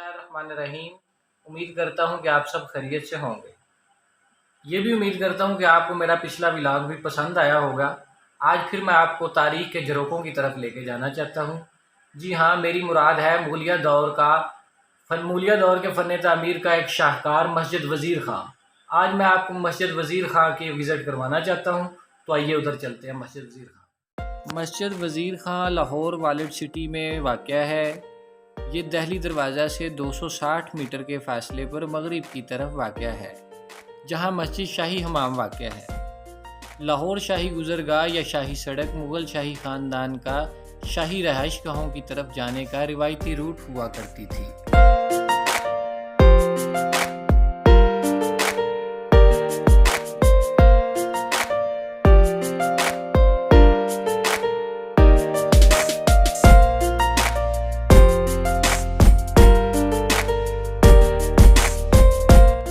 बिस्मिल्लाहिर्रहमानिर्रहीम। उम्मीद करता हूँ कि आप सब खैरियत से होंगे। ये भी उम्मीद करता हूँ कि आपको मेरा पिछला व्लॉग भी पसंद आया होगा। आज फिर मैं आपको तारीख़ के झरोकों की तरफ लेके जाना चाहता हूँ। जी हाँ, मेरी मुराद है मूलिया दौर के फ़न तामीर का एक शाहकार मस्जिद वज़ीर खां। आज मैं आपको मस्जिद वज़ीर खां की विज़िट करवाना चाहता हूँ, तो आइए उधर चलते हैं। मस्जिद वज़ीर खां। मस्जिद वज़ीर खां लाहौर वालिड सिटी में वाक़या है। ये दहली दरवाज़ा से 260 मीटर के फ़ासले पर मगरिब की तरफ वाक़या है, जहाँ मस्जिद शाही हमाम वाक़या है। लाहौर शाही गुज़रगाह या शाही सड़क मुग़ल शाही ख़ानदान का शाही रहाइश गाहों की तरफ जाने का रिवायती रूट हुआ करती थी।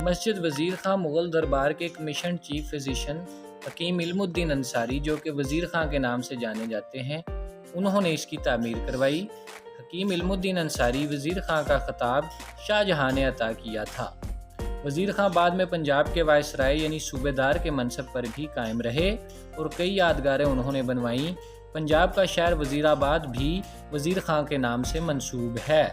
मस्जिद वज़ीर खां मुग़ल दरबार के कमीशन चीफ फिजिशियन हकीम इल्मुद्दीन अंसारी, जो कि वज़ीर खां के नाम से जाने जाते हैं, उन्होंने इसकी तामीर करवाई। हकीम इल्मुद्दीन अंसारी वज़ीर खां का खिताब शाहजहां ने अता किया था। वज़ीर खां बाद में पंजाब के वायसराय यानी सूबेदार के मनसब पर भी कायम रहे और कई यादगारें उन्होंने बनवाईं। पंजाब का शहर वज़ीराबाद भी वज़ीर खां के नाम से मंसूब है।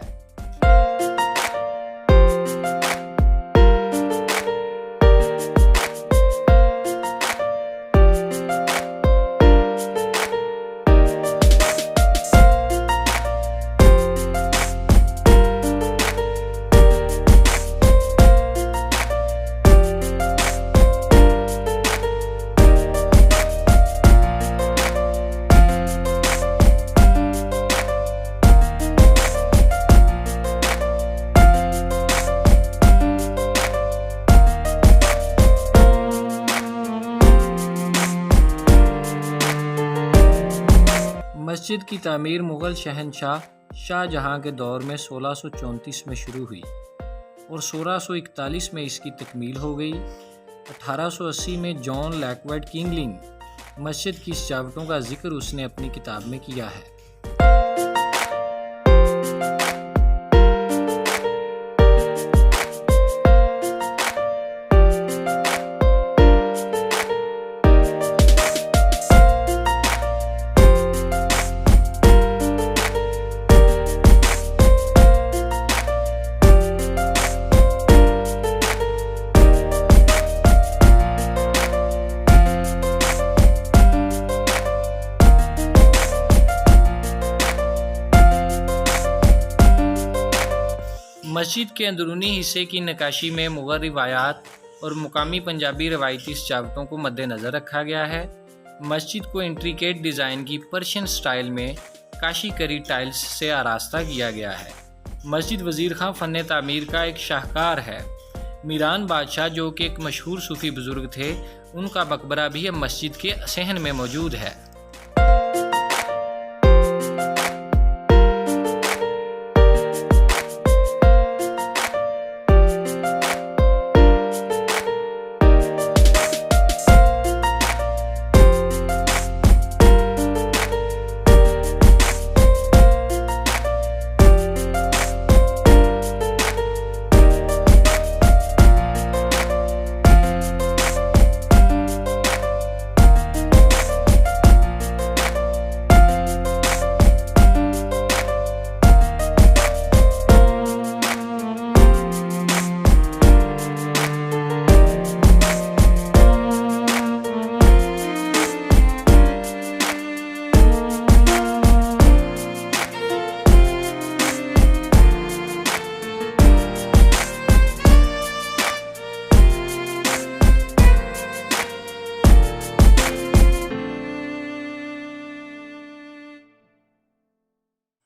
मस्जिद की तामीर मुग़ल शहनशाह शाहजहां के दौर में 1634 में शुरू हुई और 1641 में इसकी तकमील हो गई। 1880 में जॉन लैकवर्ड किंगलिंग मस्जिद की सजावटों का जिक्र उसने अपनी किताब में किया है। मस्जिद के अंदरूनी हिस्से की नक्काशी में मुग़ल रिवायात और मुकामी पंजाबी रवायती सजावटों को मद्देनज़र रखा गया है। मस्जिद को इंट्रिकेट डिज़ाइन की पर्शियन स्टाइल में काशीकरी टाइल्स से आरास्ता किया गया है। मस्जिद वज़ीर खां फ़न तामीर का एक शाहकार है। मीरान बादशाह, जो कि एक मशहूर सूफ़ी बुज़ुर्ग थे, उनका मकबरा भी अब मस्जिद के सहन में मौजूद है।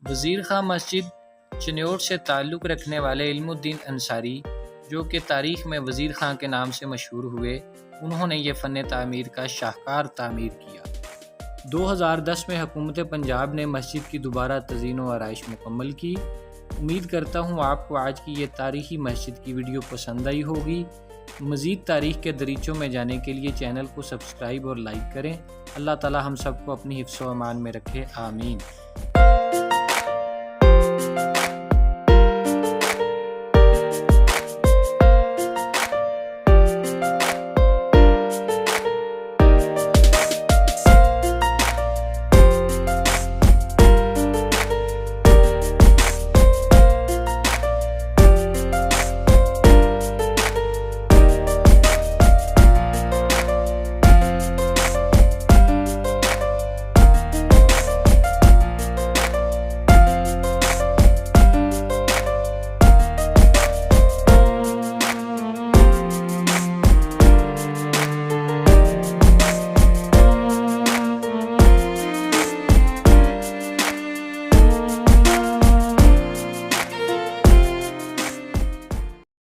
वज़ीर खां मस्जिद चन्योट से ताल्लुक़ रखने वाले इल्मुद्दीन अंसारी, जो कि तारीख़ में वज़ीर खां के नाम से मशहूर हुए, उन्होंने ये फ़न तामीर का शाहकार तामीर किया। 2010 में हुकूमत पंजाब ने मस्जिद की दोबारा तज़ीन व आराइश मुकम्मल की। उम्मीद करता हूँ आपको आज की ये तारीख़ी मस्जिद की वीडियो पसंद आई होगी। मज़ीद तारीख़ के दरीचों में जाने के लिए चैनल को सब्सक्राइब और लाइक करें। अल्लाह ताला हम सबको अपनी हिफ्ज़ व अमान में रखे, आमीन।